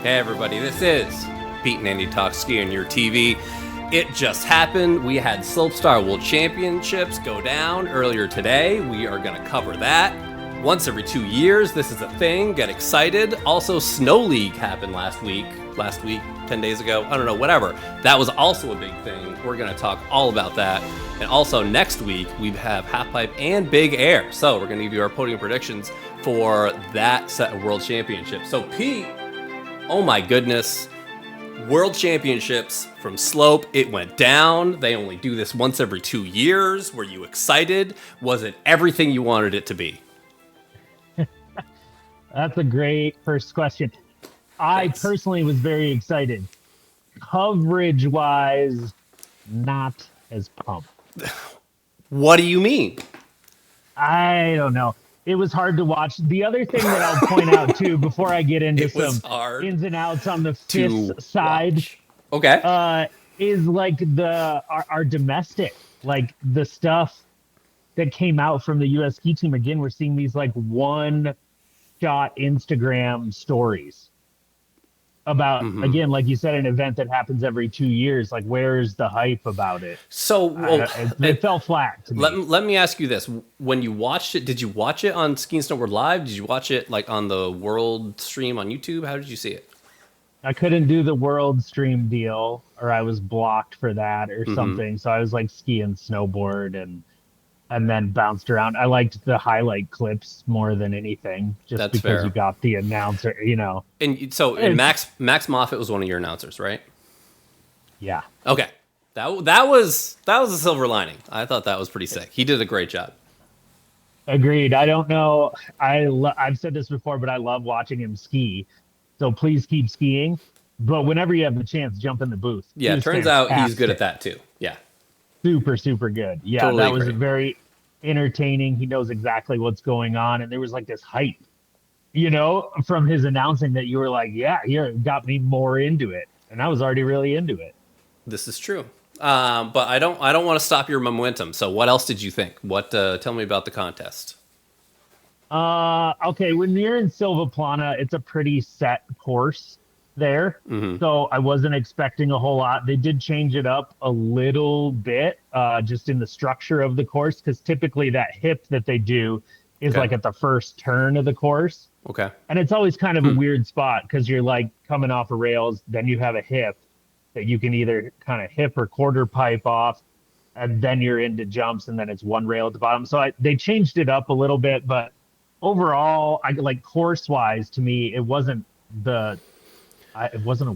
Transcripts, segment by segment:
Hey everybody, this is Pete and Andy Talk Ski on your TV. It just happened. We had Slopestyle World Championships go down earlier today. We are going to cover that. Once every 2 years, this is a thing. Get excited. Also, Snow League happened last week, 10 days ago. I don't know, whatever. That was also a big thing. We're going to talk all about that. And also next week, we have halfpipe and big air. So we're going to give you our podium predictions for that set of World Championships. So Pete, oh my goodness. World Championships from Slope. It went down. They only do this once every 2 years. Were you excited? Was it everything you wanted it to be? That's a great first question. I personally was very excited. Coverage-wise, not as pumped. What do you mean? I don't know. It was hard to watch. The other thing that I'll point out, too, before I get into some ins and outs on the FIS side, is like our domestic, like the stuff that came out from the U.S. ski team. Again, we're seeing these like one-shot Instagram stories about, again, like you said, an event that happens every 2 years. Like, where's the hype about it? So it fell flat to me. Let me ask you this. When you watched it, did you watch it on Ski and Snowboard Live? Did you watch it like on the world stream on YouTube? How did you see it? I couldn't do the world stream deal, or I was blocked for that or something. So I was like ski and snowboard and then bounced around. I liked the highlight clips more than anything, just That's because fair. you got the announcer, you know. And so Max Moffat was one of your announcers, right? Yeah. Okay. That was a silver lining. I thought that was pretty sick. He did a great job. Agreed. I don't know. I've said this before, but I love watching him ski. So please keep skiing. But whenever you have the chance, jump in the booth. Yeah, it turns out he's good at that too. Yeah. Super, super good. Yeah, Totally that was agree. very entertaining. He knows exactly what's going on. And there was like this hype, you know, from his announcing that you were like, yeah, it got me more into it. And I was already really into it. This is true. But I don't want to stop your momentum. So what else did you think? Tell me about the contest. Okay, when you're in Silvaplana, it's a pretty set course there. So I wasn't expecting a whole lot. They did change it up a little bit, just in the structure of the course, because typically that hip that they do is like at the first turn of the course. Okay. And it's always kind of a weird spot because you're like coming off of rails, then you have a hip that you can either kind of hip or quarter pipe off, and then you're into jumps, and then it's one rail at the bottom. So they changed it up a little bit, but overall, I like course-wise, to me, it wasn't a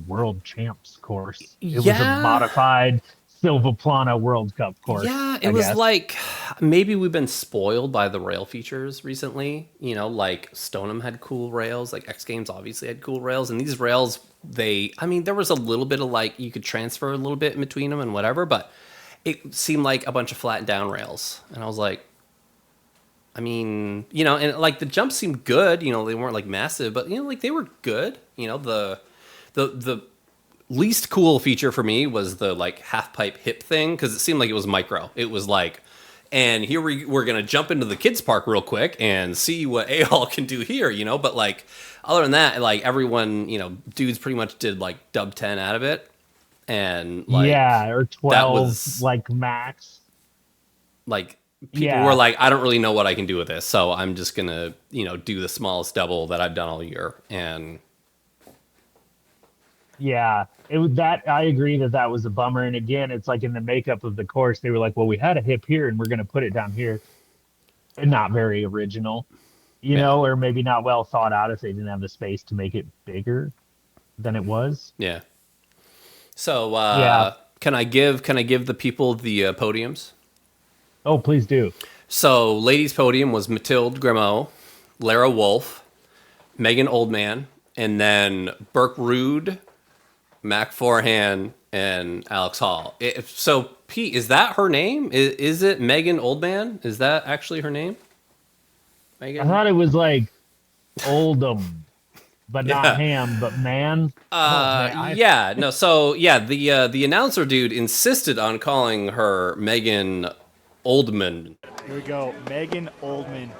world champs course. It was a modified Silvaplana World Cup course. Yeah, it was like maybe we've been spoiled by the rail features recently. You know, like Stoneham had cool rails, like X Games obviously had cool rails, and these rails, there was a little bit of like you could transfer a little bit in between them and whatever, but it seemed like a bunch of flat down rails, and I was like, and like the jumps seemed good. You know, they weren't like massive, but like they were good. You know, the least cool feature for me was the like half pipe hip thing, because it seemed like it was micro. It was like, and here we're gonna jump into the kids park real quick and see what A-Hall can do here. You know, but like other than that, like everyone, dudes pretty much did like dub 10 out of it, and like or 12 like max. Like people were like, I don't really know what I can do with this, so I'm just gonna do the smallest double that I've done all year. And yeah, it was that. I agree that was a bummer. And again, it's like in the makeup of the course, they were like, well, we had a hip here and we're going to put it down here. And not very original, or maybe not well thought out if they didn't have the space to make it bigger than it was. Yeah. So can I give the people the podiums? Oh, please do. So ladies' podium was Mathilde Gremaud, Lara Wolf, Megan Oldman, and then Birk Ruud, Mac Forehand, and Alex Hall. So, Pete, is that her name? Is it Megan Oldman? Is that actually her name? Megan? I thought it was like Oldham, but not ham, but man. The announcer dude insisted on calling her Megan Oldman. Here we go, Megan Oldman.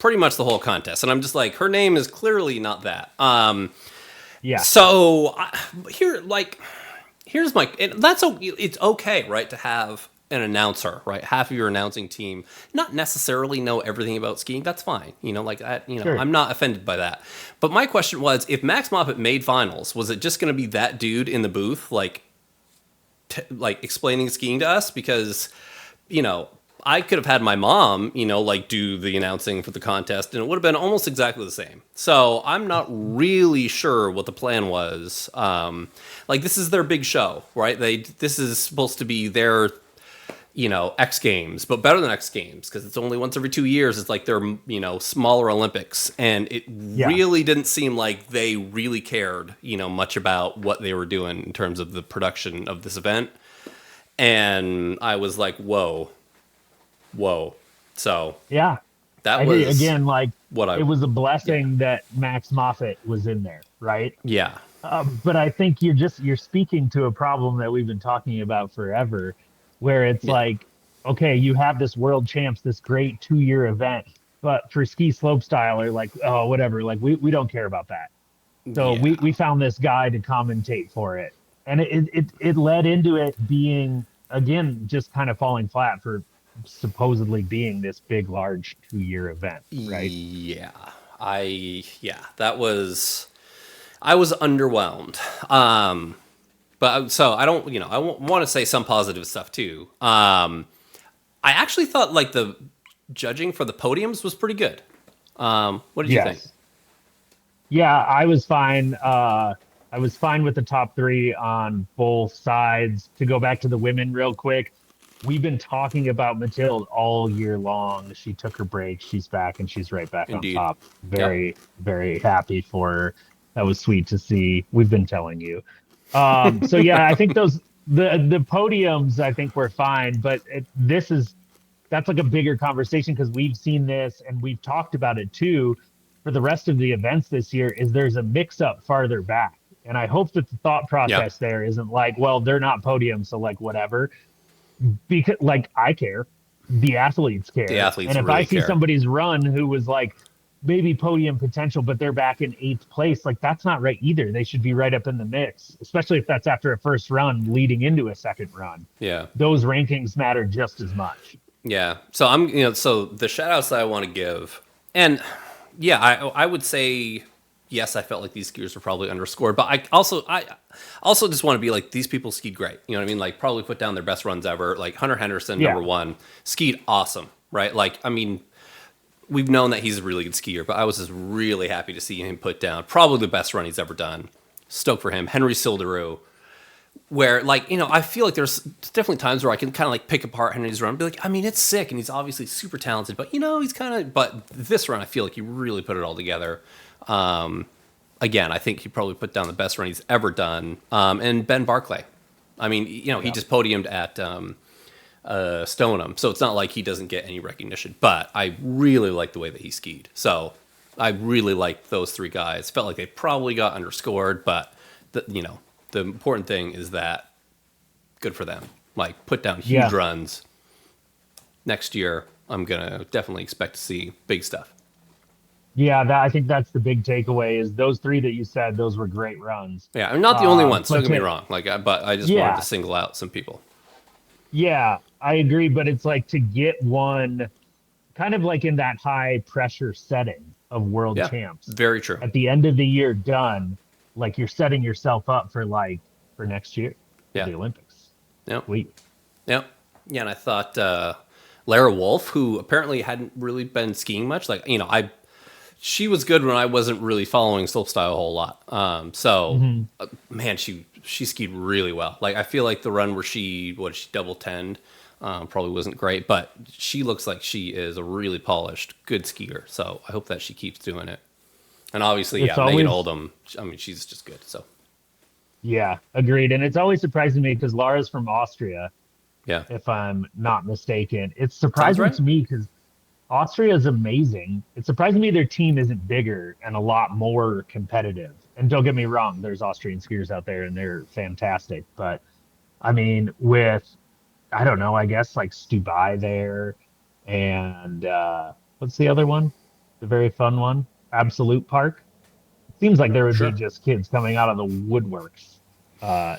Pretty much the whole contest, and I'm just like, her name is clearly not that. Yeah. So here's my, and it's okay, right, to have an announcer, right? Half of your announcing team not necessarily know everything about skiing. That's fine, like that. Sure. I'm not offended by that. But my question was, if Max Moffat made finals, was it just going to be that dude in the booth, like explaining skiing to us? Because I could have had my mom, do the announcing for the contest, and it would have been almost exactly the same. So I'm not really sure what the plan was. This is their big show, right? This is supposed to be their, X Games, but better than X Games because it's only once every 2 years. It's like their, smaller Olympics, and it really didn't seem like they really cared, much about what they were doing in terms of the production of this event. And I was like, whoa. So yeah, that was again, it was a blessing that Max Moffat was in there, right? Yeah. But I think you're speaking to a problem that we've been talking about forever, where it's like, okay, you have this world champs, this great 2-year event, but for ski slopestyle, or like, oh, whatever, like we don't care about that. So we found this guy to commentate for it, and it led into it being, again, just kind of falling flat for supposedly being this big, large 2-year event, right? I was underwhelmed. But so I don't, I want to say some positive stuff too. I actually thought the judging for the podiums was pretty good. What did you think? Yeah, I was fine. I was fine with the top 3 on both sides. To go back to the women real quick, we've been talking about Mathilde all year long. She took her break. She's back, and she's right back on top. Very, very happy for her. That was sweet to see. We've been telling you. So yeah, I think the podiums, I think, were fine, but that's like a bigger conversation because we've seen this and we've talked about it too. For the rest of the events this year, is there's a mix up farther back, and I hope that the thought process there isn't like, well, they're not podiums, so whatever. Because I care, the athletes care, and if I see somebody's run who was maybe podium potential, but they're back in 8th place, that's not right either. They should be right up in the mix, especially if that's after a first run leading into a second run. Yeah, those rankings matter just as much. Yeah, so I'm so the shout outs that I want to give, and I would say yes, I felt like these skiers were probably underscored, but I also just want to be these people skied great. You know what I mean? Probably put down their best runs ever. Hunter Henderson, number 1, skied awesome, right? We've known that he's a really good skier, but I was just really happy to see him put down probably the best run he's ever done. Stoked for him. Henry Silderu, where I feel like there's definitely times where I can kind of pick apart Henry's run and be like, I mean, it's sick and he's obviously super talented, but he's but this run, I feel like he really put it all together. Again, I think he probably put down the best run he's ever done. And Ben Barclay, I mean, he just podiumed at Stoneham, so it's not like he doesn't get any recognition, but I really like the way that he skied. So I really like those 3 guys. Felt like they probably got underscored, but the important thing is that good for them. Put down huge runs. Next year, I'm gonna definitely expect to see big stuff. Yeah, I think that's the big takeaway is those 3 that you said, those were great runs. Yeah, I'm not the only ones, don't get me wrong. But I just wanted to single out some people. Yeah, I agree, but it's to get one kind of in that high pressure setting of world champs. Very true. At the end of the year done, you're setting yourself up for next year. The Olympics. Yeah. Sweet. Yeah. Yeah, and I thought Lara Wolf, who apparently hadn't really been skiing much, she was good when I wasn't really following slopestyle a whole lot. Man, she skied really well. I feel like the run where she double 10'd probably wasn't great, but she looks like she is a really polished, good skier. So I hope that she keeps doing it. And obviously, Megan Oldham, I mean, she's just good. So yeah, agreed. And it's always surprising me because Lara's from Austria. Yeah, if I'm not mistaken, it's surprising to me because Austria is amazing. It's surprising me their team isn't bigger and a lot more competitive. And don't get me wrong, there's Austrian skiers out there and they're fantastic. But I mean, I don't know, I guess Stubai there and what's the other one? The very fun one, Absolute Park. seems like there would be just kids coming out of the woodworks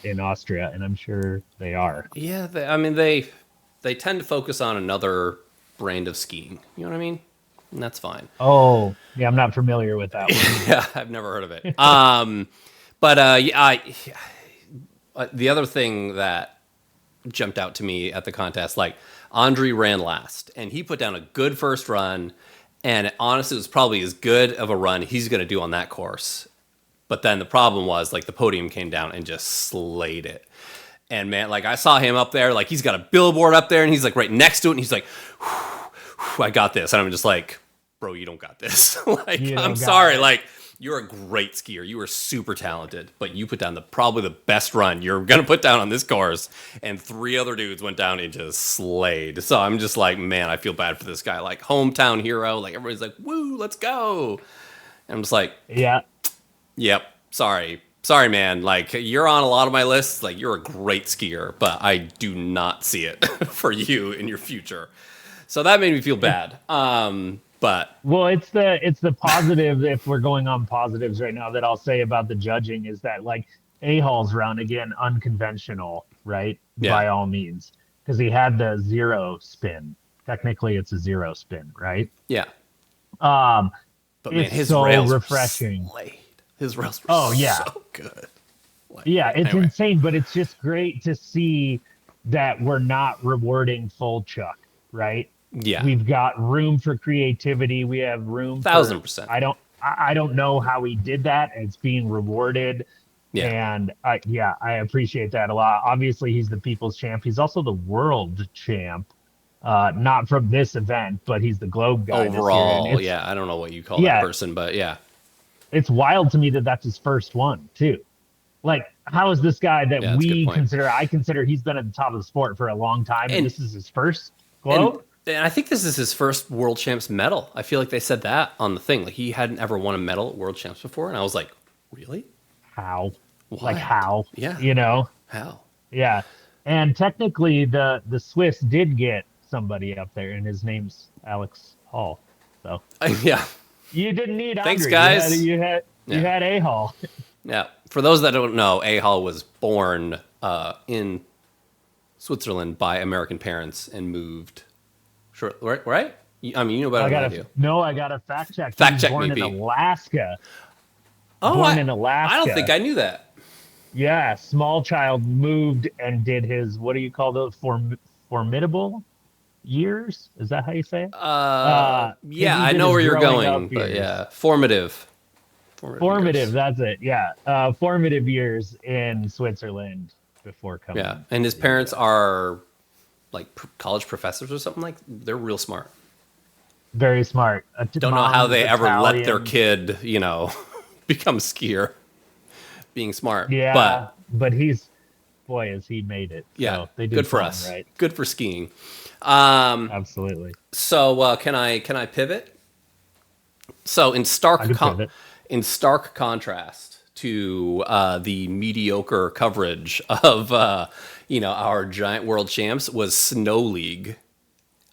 in Austria, and I'm sure they are. Yeah, they tend to focus on another brand of skiing. You know what I mean? And that's fine. Oh, yeah, I'm not familiar with that one. Yeah, I've never heard of it. The other thing that jumped out to me at the contest, like Andre ran last, and he put down a good first run, and honestly, it was probably as good of a run he's going to do on that course. But then the problem was, like, the podium came down and just slayed it. And man, like, I saw him up there, like, he's got a billboard up there, and he's like right next to it, and he's like, I got this. And I'm just like, bro, you don't got this. Like, I'm sorry. Like, you're a great skier. You are super talented, but you put down probably the best run you're going to put down on this course. And 3 other dudes went down and just slayed. So I'm just like, man, I feel bad for this guy. Like, hometown hero. Like, everybody's like, woo, let's go. And I'm just like, yep, sorry, man. Like, you're on a lot of my lists. Like, you're a great skier, but I do not see it for you in your future. So that made me feel bad. But well, it's the positive. If we're going on positives right now, that I'll say about the judging is that, like, A-Hall's round, again, unconventional, right? Yeah. By all means, because he had the 0 spin. Technically, it's a 0 spin, right? Yeah. But man, his so rails refreshing. His rails were so good. Like, yeah, it's insane, but it's just great to see that we're not rewarding full chuck, right? Yeah, we've got room for creativity. We have room. 1,000%. I don't know how he did that. It's being rewarded. Yeah, and I appreciate that a lot. Obviously, he's the people's champ. He's also the world champ. Not from this event, but he's the globe guy overall. I don't know what you call that person, but yeah, it's wild to me that that's his first one too. Like, how is this guy that we consider? I consider he's been at the top of the sport for a long time, and this is his first globe. And I think this is his first World Champs medal. I feel like they said that on the thing. Like, he hadn't ever won a medal at World Champs before, and I was like, really? How? What? Like, how? Yeah. You know? How? Yeah. And technically, the Swiss did get somebody up there, and his name's Alex Hall. So yeah, you didn't need Andre. Thanks, guys. You had A Hall. Yeah. For those that don't know, A Hall was born in Switzerland by American parents and moved. Sure, right? I mean, you know better than I do. No, I got a fact check. Fact check born me, in Alaska. In Alaska. I don't think I knew that. Yeah, small child moved and did his, what do you call those, formidable years? Is that how you say it? Yeah, I know where you're going, but yeah, formative. Formative, that's it. Yeah, formative years in Switzerland before coming. Yeah, and his parents are like college professors or something. Like, they're real smart. Very smart. Don't know how they ever let their kid, become a skier. Being smart. Yeah, but he's, boy, has he made it. Yeah, so they did good for us. Right? Good for skiing. Absolutely. So can I pivot? So in stark contrast to the mediocre coverage of our giant world champs was Snow League.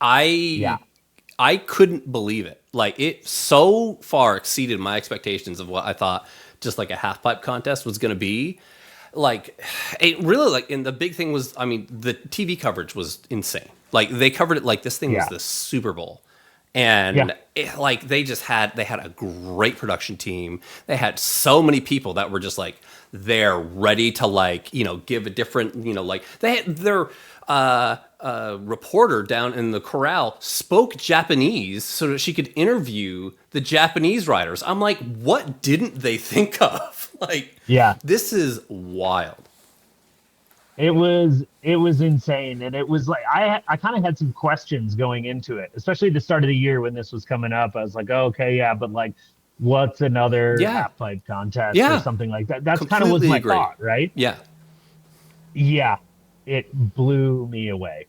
I couldn't believe it. Like, it so far exceeded my expectations of what I thought just like a half pipe contest was going to be. Like, it really, like, and the big thing was, I mean, the TV coverage was insane. Like, they covered it like this thing was the Super Bowl. And they had a great production team. They had so many people that were just like, they're ready to, like, give a different, like, they had their reporter down in the corral spoke Japanese so that she could interview the Japanese riders. I'm like, what didn't they think of? Like, this is wild. It was insane, and it was like I kind of had some questions going into it, especially the start of the year when this was coming up. I was like, oh, okay, but like, what's another half pipe contest or something like that? That's kind of was my thought, right? Yeah, it blew me away.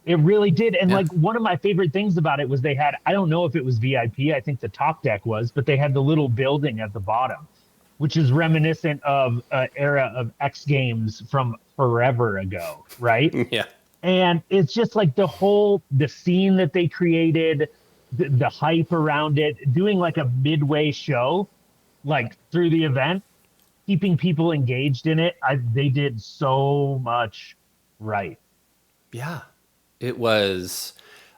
It really did, and like, one of my favorite things about it was they had, I don't know if it was VIP, I think the top deck was, but they had the little building at the bottom, which is reminiscent of an era of X Games from forever ago, right? Yeah. And it's just like the scene that they created, the hype around it, doing like a midway show like through the event, keeping people engaged in it. They did so much right. Yeah. It was,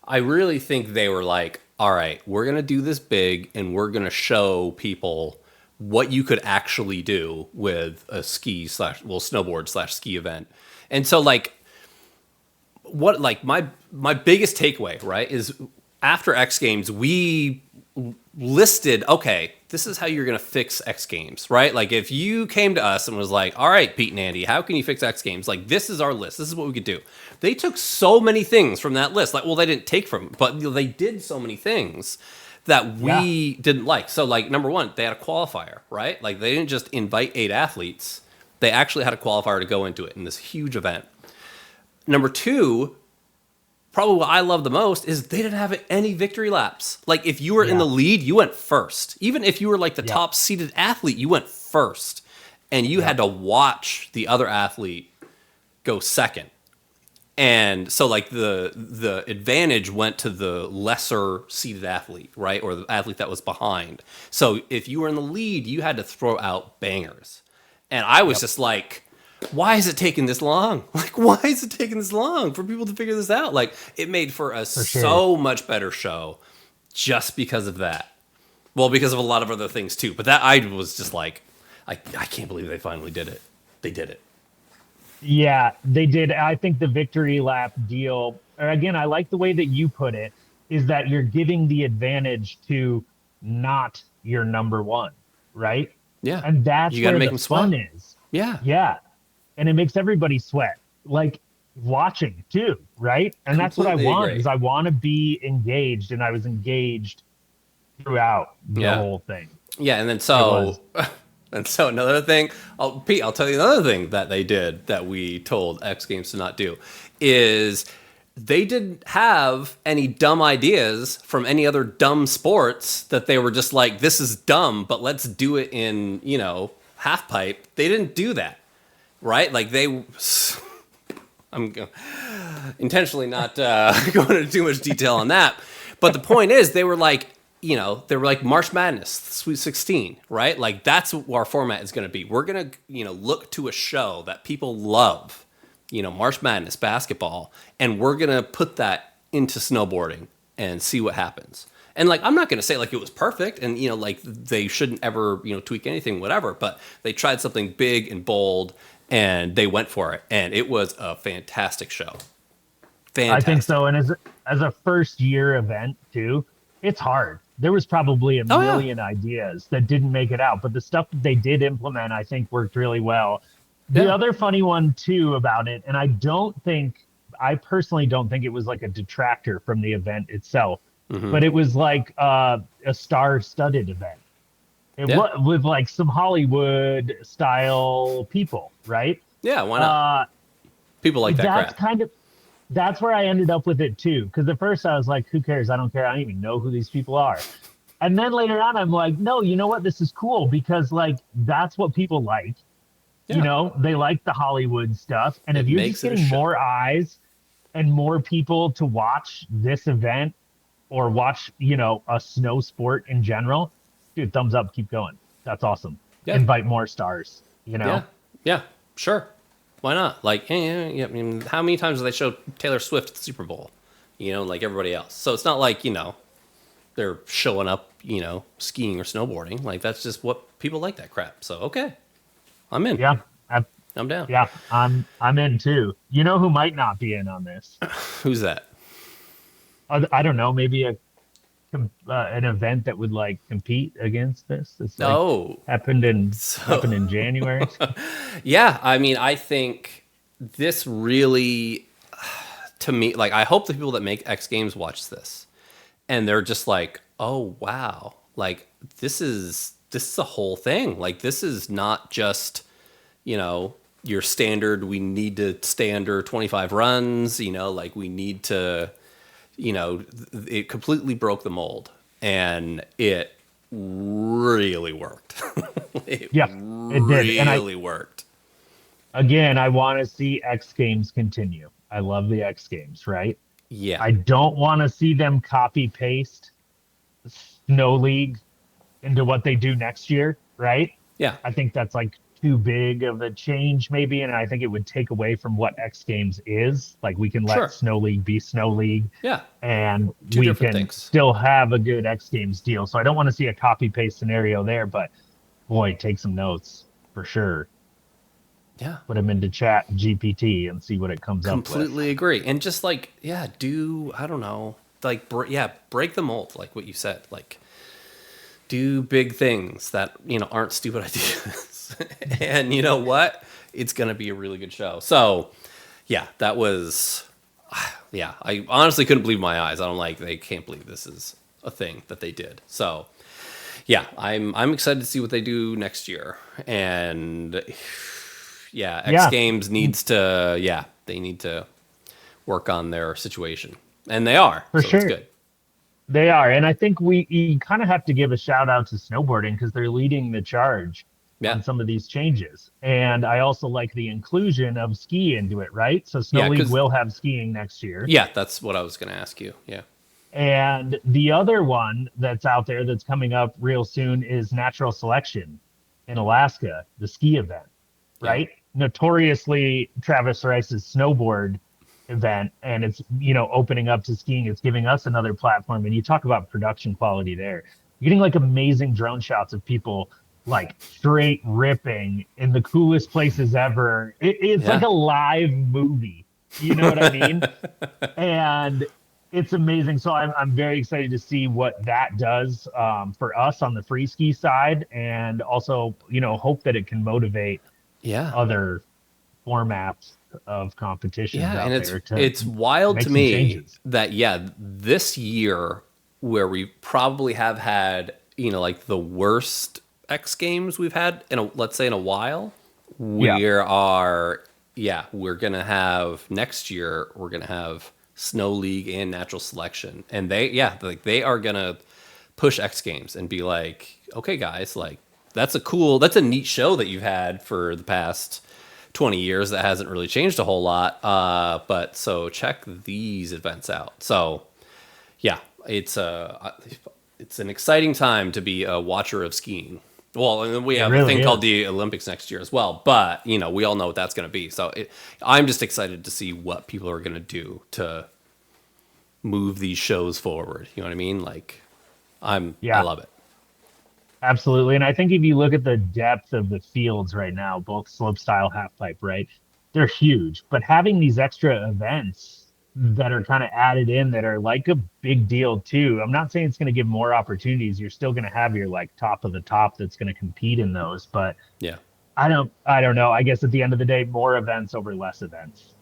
I really think they were like, all right, we're going to do this big and we're going to show people what you could actually do with a snowboard slash ski event. And so like, what, like my biggest takeaway, right, is after X Games, we listed, okay, this is how you're going to fix X Games, right? Like if you came to us and was like, all right, Pete and Andy, how can you fix X Games? Like this is our list. This is what we could do. They took so many things from that list. Like, well, they didn't take from, but they did so many things that we didn't like. So like number one, they had a qualifier, right? Like they didn't just invite 8 athletes. They actually had a qualifier to go into it in this huge event. Number two, probably what I love the most is they didn't have any victory laps. Like if you were in the lead, you went first. Even if you were like the top seeded athlete, you went first. And you had to watch the other athlete go second. And so like the advantage went to the lesser seeded athlete, right? Or the athlete that was behind. So if you were in the lead, you had to throw out bangers. And I was just like, why is it taking this long? Like, why is it taking this long for people to figure this out? Like, it made for a so much better show just because of that. Well, because of a lot of other things too. But that I was just like, I can't believe they finally did it. They did it. Yeah, they did. I think the victory lap deal, again, I like the way that you put it, is that you're giving the advantage to not your number one, right? Yeah. And that's you gotta where make the them fun sweat. is. Yeah. Yeah. And it makes everybody sweat. Like watching too, right? And that's what I want is I want to be engaged, and I was engaged throughout the whole thing. Yeah, and then so another thing, Pete, I'll tell you another thing that they did that we told X Games to not do is they didn't have any dumb ideas from any other dumb sports that they were just like, this is dumb, but let's do it in, half pipe. They didn't do that, right? Like I'm intentionally not going into too much detail on that, but the point is they were like, they were like March Madness, Sweet 16, right? Like that's what our format is going to be. We're going to, look to a show that people love, March Madness basketball, and we're going to put that into snowboarding and see what happens. And like, I'm not going to say like it was perfect and, like they shouldn't ever, tweak anything, whatever, but they tried something big and bold and they went for it. And it was a fantastic show. Fantastic. I think so. And as a first year event too, it's hard. There was probably a million ideas that didn't make it out, but the stuff that they did implement, I think worked really well. The other funny one too about it, and I personally don't think it was like a detractor from the event itself, but it was like a star-studded event. With like some Hollywood style people, right? Yeah, why not? People like that crap. That's where I ended up with it too. Because at first I was like, who cares? I don't care. I don't even know who these people are. And then later on, I'm like, no, you know what? This is cool because like, that's what people like. Yeah. They like the Hollywood stuff. And if you're just getting more eyes and more people to watch this event or watch, a snow sport in general, dude, thumbs up, keep going. That's awesome. Yeah. Invite more stars, Yeah, sure. Why not? Like, I mean, how many times do they show Taylor Swift at the Super Bowl? Like everybody else. So it's not like, they're showing up, skiing or snowboarding. Like, that's just what people like that crap. So, okay. I'm in. Yeah. I'm down. Yeah, I'm in too. You know who might not be in on this? Who's that? I don't know. Maybe an event that would like compete against this. It's like happened in January. Yeah, I mean, I think this really, to me, like I hope the people that make X Games watch this, and they're just like, oh wow, like this is a whole thing. Like this is not just your standard. We need to stay under 25 runs. Like we need to. It completely broke the mold, and it really worked. It did. Really worked. Again, I want to see X Games continue. I love the X Games, right? Yeah. I don't want to see them copy paste Snow League into what they do next year. right? Yeah. I think that's like too big of a change maybe, and I think it would take away from what X Games is. Like we can let Sure. Snow League be Snow League. Yeah. And Two we different can things. still have a good X Games deal. So I don't want to see a copy paste scenario there, but boy, take some notes for sure. Yeah. Put them into Chat GPT and see what it comes up with. Completely agree. And just like, yeah, I don't know, like, break the mold, like what you said. Like, do big things that, aren't stupid ideas. And you know what? It's going to be a really good show. So, yeah, that was, yeah, I honestly couldn't believe my eyes. They can't believe this is a thing that they did. So, yeah, I'm excited to see what they do next year. And yeah, X Games needs to, they need to work on their situation. And they are. For sure. It's good. They are. And I think we kind of have to give a shout out to snowboarding because they're leading the charge on some of these changes. And I also like the inclusion of ski into it, right? So Snow League will have skiing next year. Yeah, that's what I was going to ask you. Yeah. And the other one that's out there that's coming up real soon is Natural Selection in Alaska, the ski event, right? Notoriously Travis Rice's snowboard event, and it's opening up to skiing. It's giving us another platform, and you talk about production quality there. You're getting like amazing drone shots of people like straight ripping in the coolest places ever. It's like a live movie, you know what I mean? And it's amazing. So I'm very excited to see what that does for us on the free ski side, and also hope that it can motivate other formats of competitions out there. It's wild to me that this year where we probably have had like the worst X Games we've had in a while. We're gonna have next year. We're gonna have Snow League and Natural Selection, and they are gonna push X Games and be like, okay, guys, like that's a neat show that you've had for the past 20 years that hasn't really changed a whole lot. But so check these events out. So yeah, it's an exciting time to be a watcher of skiing. Well, and we have a thing called the Olympics next year as well, but we all know what that's going to be. So I'm just excited to see what people are going to do to move these shows forward. You know what I mean? Like I love it. Absolutely. And I think if you look at the depth of the fields right now, both slopestyle, halfpipe, right, they're huge. But having these extra events that are kind of added in that are like a big deal too. I'm not saying it's going to give more opportunities. You're still going to have your like top of the top that's going to compete in those. But I don't know. I guess at the end of the day, more events over less events.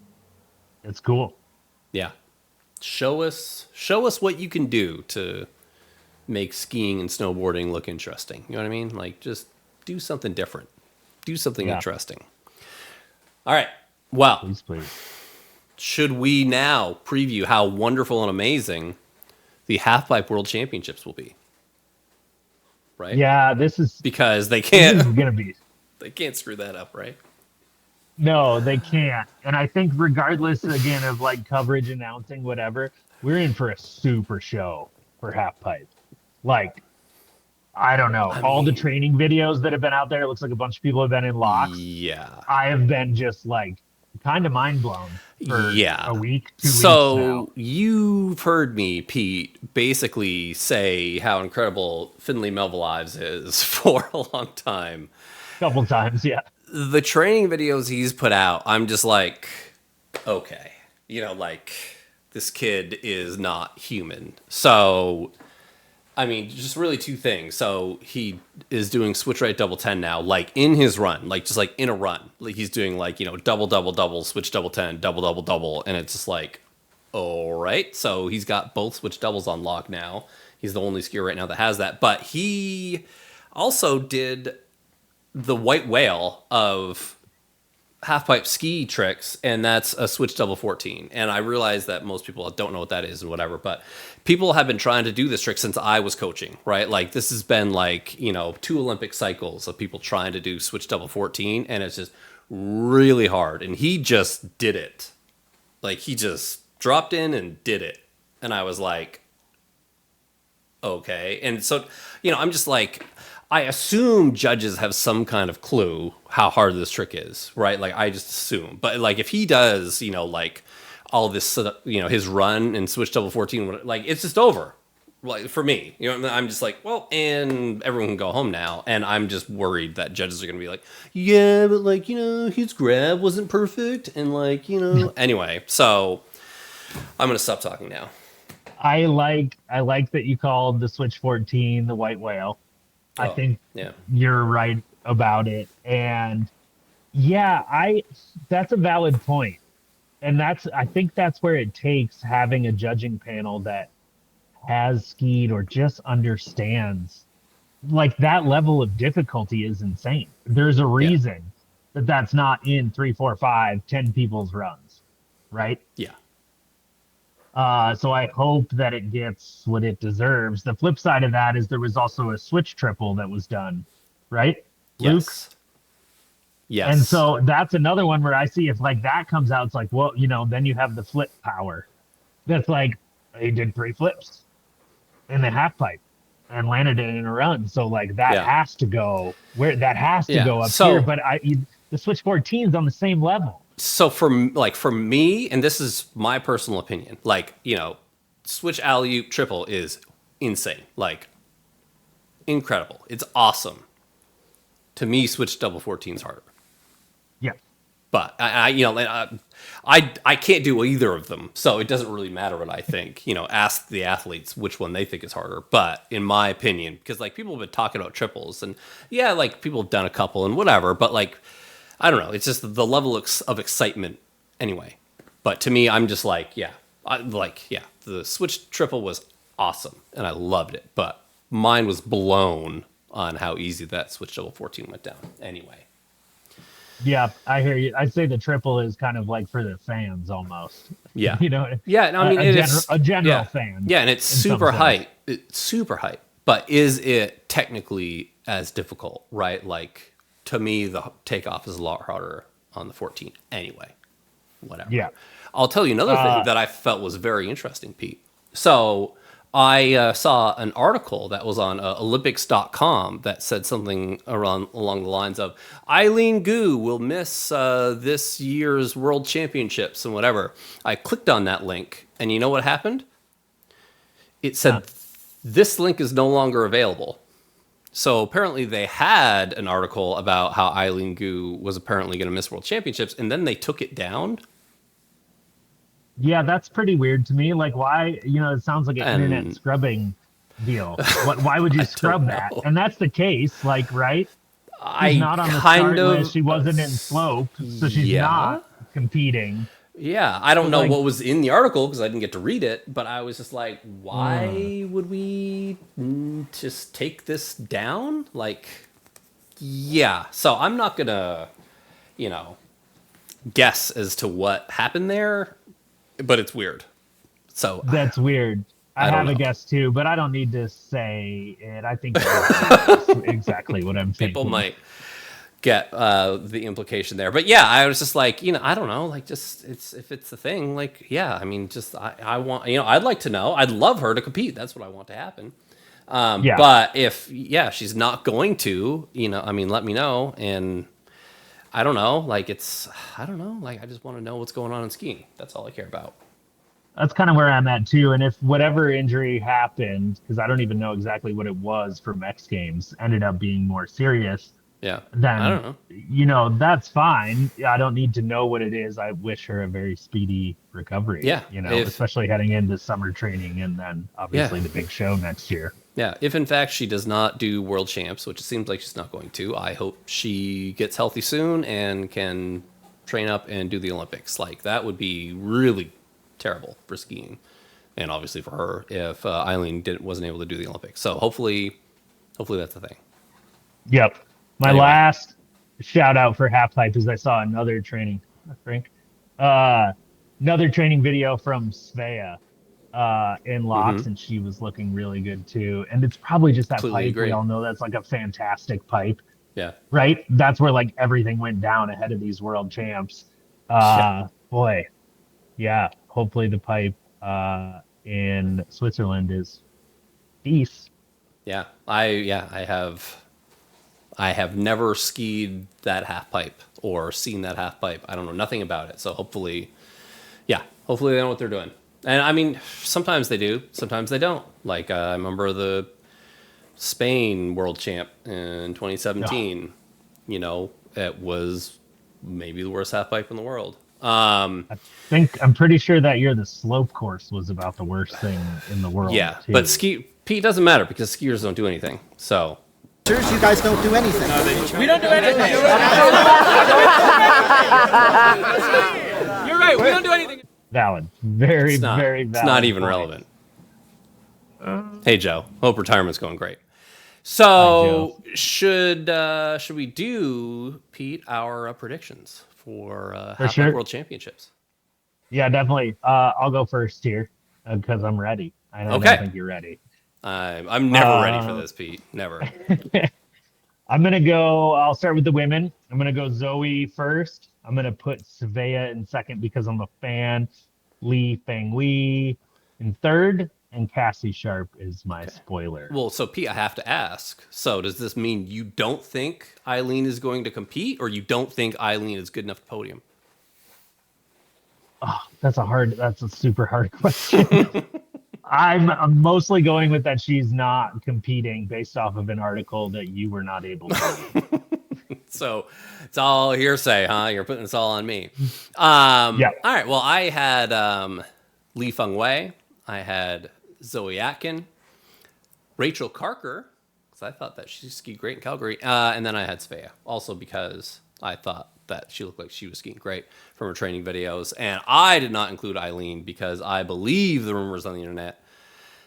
It's cool. Yeah. Show us what you can do to make skiing and snowboarding look interesting. You know what I mean? Like just do something different. Do something interesting. All right. Well, please. Should we now preview how wonderful and amazing the Halfpipe World Championships will be? Right? Yeah, this is because they can't. This is gonna be. They can't screw that up, right? No, they can't. And I think regardless again of like coverage, announcing, whatever, we're in for a super show for Halfpipe. Like, I don't know. All the training videos that have been out there, it looks like a bunch of people have been in locks. Yeah. I have been just like kind of mind blown for a week, 2 weeks So you've heard me, Pete, basically say how incredible Finley Melville Ives is for a long time. A couple times, yeah. The training videos he's put out, I'm just like, okay. Like, this kid is not human. So, I mean, just really two things. So he is doing switch right double 10 now, like in his run, like just like in a run. Like he's doing like, double, double, double, switch double 10, double, double, double. And it's just like, all right. So he's got both switch doubles on lock now. He's the only skier right now that has that. But he also did the white whale of halfpipe ski tricks, and that's a switch double 14. And I realize that most people don't know what that is and whatever, but people have been trying to do this trick since I was coaching, right? Like this has been like, 2 Olympic cycles of people trying to do switch double 14, and it's just really hard. And he just did it. Like he just dropped in and did it. And I was like, okay. And so, I'm just like, I assume judges have some kind of clue how hard this trick is, right? Like, I just assume. But, like, if he does, like, all this, his run and switch double 14, like, it's just over. Like, for me, I'm just like, well, and everyone can go home now. And I'm just worried that judges are going to be like, yeah, but, like, his grab wasn't perfect. And, like, anyway, so I'm going to stop talking now. I like that you called the switch 14 the white whale. I think you're right about it. And yeah, that's a valid point. And I think that's where it takes having a judging panel that has skied or just understands. Like, that level of difficulty is insane. There's a reason that that's not in 3, 4, 5, 10 people's runs, right? Yeah. So I hope that it gets what it deserves. The flip side of that is there was also a switch triple that was done, right? Luke? Yes. And so that's another one where I see if like that comes out, it's like, well, then you have the flip power. That's like, he did 3 flips in the half pipe and landed it in a run. So like that has to go go up here. But the switch 14 is on the same level. So for me, and this is my personal opinion, like, switch alley-oop triple is insane, like incredible. It's awesome. To me, switch double 14 is harder. Yeah. But I can't do either of them, so it doesn't really matter what I think. Ask the athletes which one they think is harder. But in my opinion, because like people have been talking about triples, and like people have done a couple and whatever, but like, I don't know. It's just the level of excitement anyway. But to me, I'm just like, the switch triple was awesome, and I loved it. But mine was blown on how easy that switch double 14 went down anyway. Yeah, I hear you. I'd say the triple is kind of like for the fans almost. Yeah. Yeah, I mean, it's a general fan. Yeah, and it's super hype. It's super hype. But is it technically as difficult, right? Like, to me, the takeoff is a lot harder on the 14 anyway. Whatever. Yeah. I'll tell you another thing that I felt was very interesting, Pete. So I saw an article that was on Olympics.com that said something along the lines of Eileen Gu will miss this year's World Championships and whatever. I clicked on that link, and you know what happened? It said this link is no longer available. So apparently they had an article about how Eileen Gu was apparently going to miss World Championships, and then they took it down. Yeah, that's pretty weird to me. Like, why? It sounds like an internet scrubbing deal. Why would you scrub that? And that's the case, like, right? She's not on the start list. She wasn't in slope, so she's not competing. Yeah, I don't know what was in the article because I didn't get to read it, but I was just like, why would we just take this down? Like, yeah. So I'm not going to, guess as to what happened there, but it's weird. So that's weird. I have a guess too, but I don't need to say it. I think that's exactly what I'm thinking. People might get the implication there, but yeah, I was just like, I don't know, like, just if it's a thing, like, yeah, I mean, just I want, I'd like to know. I'd love her to compete. That's what I want to happen. But if she's not going to, I mean, let me know. And I don't know, like, I don't know, like, I just want to know what's going on in skiing. That's all I care about. That's kind of where I'm at too. And if whatever injury happened, because I don't even know exactly what it was from X Games, ended up being more serious, then I don't know. That's fine. I don't need to know what it is. I wish her a very speedy recovery. Yeah. Especially heading into summer training and then obviously the big show next year. Yeah. If in fact she does not do World Champs, which it seems like she's not going to, I hope she gets healthy soon and can train up and do the Olympics. Like, that would be really terrible for skiing, and obviously for her if Eileen wasn't able to do the Olympics. So hopefully that's the thing. Yep. My last shout out for half pipe is I saw another training video from Svea in locks, and she was looking really good too. And it's probably just that pipe. We all know that's like a fantastic pipe. Yeah. Right. That's where like everything went down ahead of these world champs. Boy. Yeah. Hopefully the pipe in Switzerland is Peace. Yeah, I have never skied that half pipe or seen that half pipe. I don't know nothing about it. So hopefully they know what they're doing. And I mean, sometimes they do, sometimes they don't. Like I remember the Spain world champ in 2017. You know, it was maybe the worst half pipe in the world. I'm pretty sure that year the slope course was about the worst thing in the world. Yeah, too. but Pete doesn't matter because skiers don't do anything. So Seriously, you guys don't do anything. No, we don't do anything. You're right. We don't do anything. Valid. Very valid. It's not even relevant. Hey Joe, hope retirement's going great. So should we do, Pete, our predictions for Half Pipe World Championships? Yeah, definitely. I'll go first here because I'm ready. I don't think you're ready. I'm never ready for this, Pete. Never. I'll start with the women. I'm going to go Zoe first. I'm going to put Svea in second because I'm a fan. Li Fengwei in third. And Cassie Sharp is my spoiler. Well, so Pete, I have to ask. So does this mean you don't think Eileen is going to compete, or you don't think Eileen is good enough to podium? Oh, that's a super hard question. I'm mostly going with that she's not competing based off of an article that you were not able to read. So it's all hearsay, huh? You're putting this all on me. Yeah. All right. Well, I had Li Fengwei. I had Zoe Atkin, Rachel Carker, because I thought that she skied great in Calgary, and then I had Svea, also because I thought that she looked like she was skiing great from her training videos, and I did not include Eileen because I believe the rumors on the internet,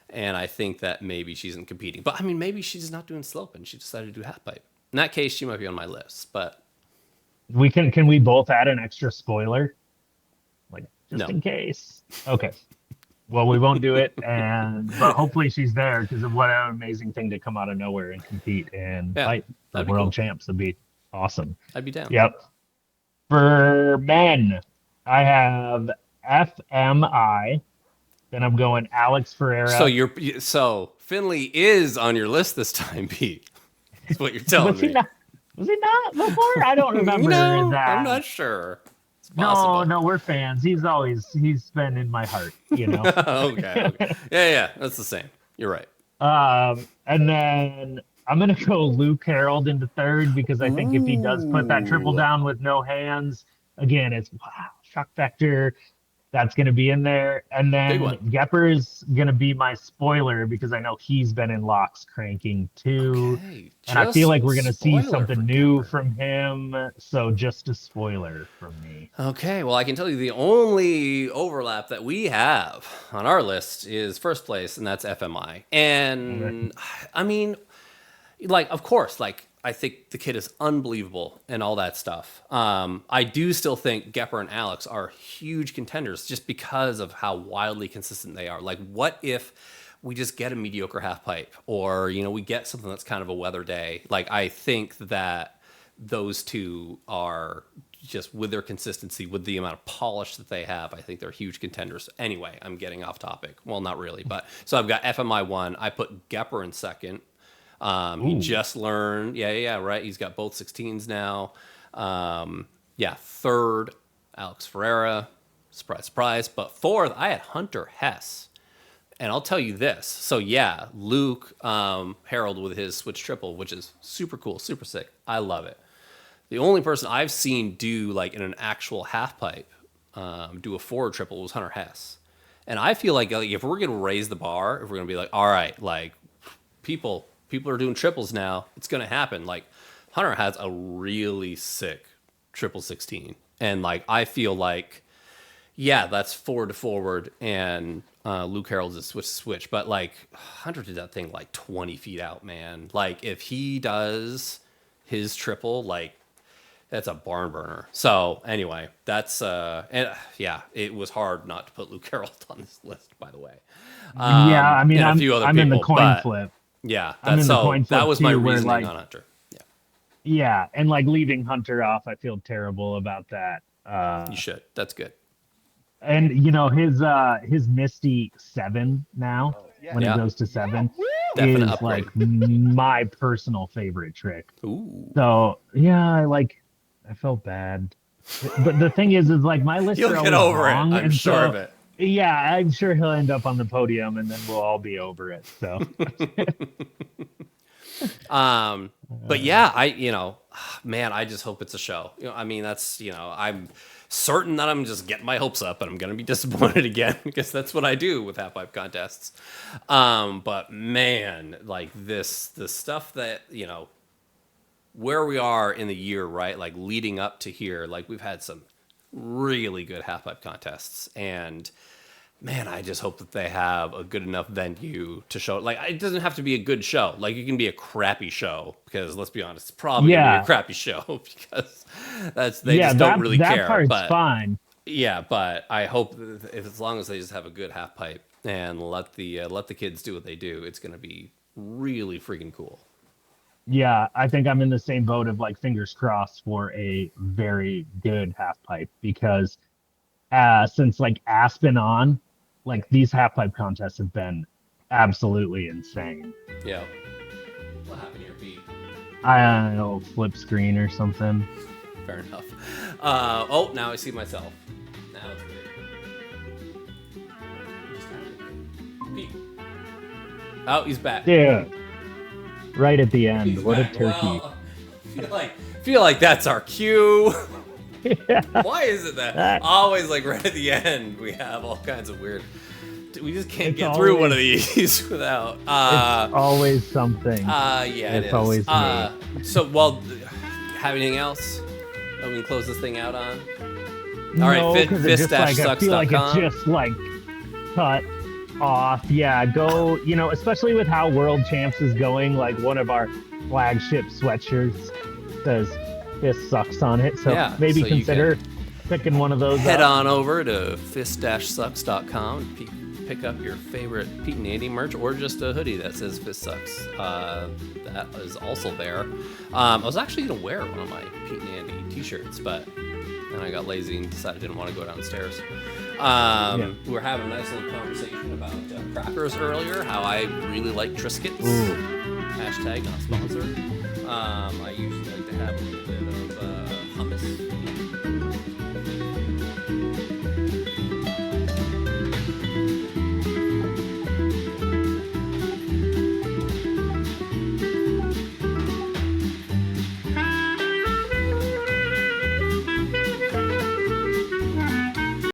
and I think that maybe she isn't competing. But I mean, maybe she's not doing slope and she decided to do half pipe. In that case, she might be on my list. But can we both add an extra spoiler, like just in case? Okay. Well, we won't do it, but hopefully she's there because of what an amazing thing to come out of nowhere and compete and fight the world champs. That'd be awesome. I'd be down. Yep. For men, I have FMI. Then I'm going Alex Ferreira. So Finley is on your list this time, Pete. That's what you're telling me. Was he not before? I don't remember that. I'm not sure. No, we're fans. He's been in my heart, you know. Okay. Yeah, that's the same. You're right. And then I'm gonna go Luke Harold into third because I think if he does put that triple down with no hands, again, it's shock factor. That's going to be in there. And then Goepper is going to be my spoiler because I know he's been in locks cranking too. Okay, and I feel like we're going to see something new from him. So just a spoiler from me. Okay. Well, I can tell you the only overlap that we have on our list is first place, and that's FMI. And I mean, of course, I think the kid is unbelievable and all that stuff. I do still think Goepper and Alex are huge contenders just because of how wildly consistent they are. Like, what if we just get a mediocre half pipe or, we get something that's kind of a weather day? Like, I think that those two are just with their consistency, with the amount of polish that they have, I think they're huge contenders. Anyway, I'm getting off topic. Well, not really, but so I've got FMI 1. I put Goepper in second. He just learned. Yeah, right. He's got both 16s now. Third, Alex Ferreira. Surprise, surprise. But fourth, I had Hunter Hess. And I'll tell you this. So, Luke Harold with his switch triple, which is super cool, super sick. I love it. The only person I've seen do, in an actual half pipe, do a forward triple was Hunter Hess. And I feel like if we're going to raise the bar, if we're going to be all right, people are doing triples now, it's going to happen. Hunter has a really sick triple 16. And I feel that's forward to forward and Luke Harold's a switch to switch. But Hunter did that thing 20 feet out, man. If he does his triple, that's a barn burner. So anyway, that's it was hard not to put Luke Harold on this list, by the way. I'm in the coin flip. Yeah, that was my reasoning on Hunter. Yeah, and leaving Hunter off, I feel terrible about that. You should. That's good. And his Misty 7 now when he goes to 7. Definite is upgrade. like my personal favorite trick. Ooh. So yeah, I felt bad. But the thing is like my lists You'll are get always over wrong, it. I'm and sure so, of it. Yeah, I'm sure he'll end up on the podium, and then we'll all be over it. So. But yeah, man, I just hope it's a show. I mean, that's, I'm certain that I'm just getting my hopes up and I'm going to be disappointed again because that's what I do with half pipe contests. But man, like the stuff that, where we are in the year, right? Like leading up to here, like we've had some really good half pipe contests, and man, I just hope that they have a good enough venue to show. Like, it doesn't have to be a good show. Like, it can be a crappy show because, let's be honest, it's probably gonna be a crappy show because they just don't really care. That part's but fine. Yeah, but I hope if as long as they just have a good half pipe and let the kids do what they do, it's gonna be really freaking cool. Yeah, I think I'm in the same boat of like fingers crossed for a very good half pipe because since like Aspen on, like these half pipe contests have been absolutely insane. Yeah. What happened here, Pete? I don't know, flip screen or something. Fair enough. Now I see myself. Now it's weird. Pete. Oh, he's back. Yeah. Right at the end. He's what back. A turkey. Well, feel like that's our cue. Yeah. Why is it that always like right at the end we have all kinds of weird? We just can't get through one of these without. It's always something. Yeah, it's always me. So, have anything else that we can close this thing out on? No, all right, FIS-sucks.com. I feel like it's just like cut off. Yeah, go. Especially with how World Champs is going. Like one of our flagship sweatshirts says FIS sucks on it, so yeah, maybe consider picking one of those. Head on over to FIS-sucks.com, pick up your favorite Pete and Andy merch, or just a hoodie that says FIS sucks. That is also there. I was actually gonna wear one of my Pete and Andy t-shirts, but then I got lazy and decided I didn't want to go downstairs. We were having a nice little conversation about crackers earlier, how I really like Triscuits. Hashtag not sponsored. I usually like to have a little bit of hummus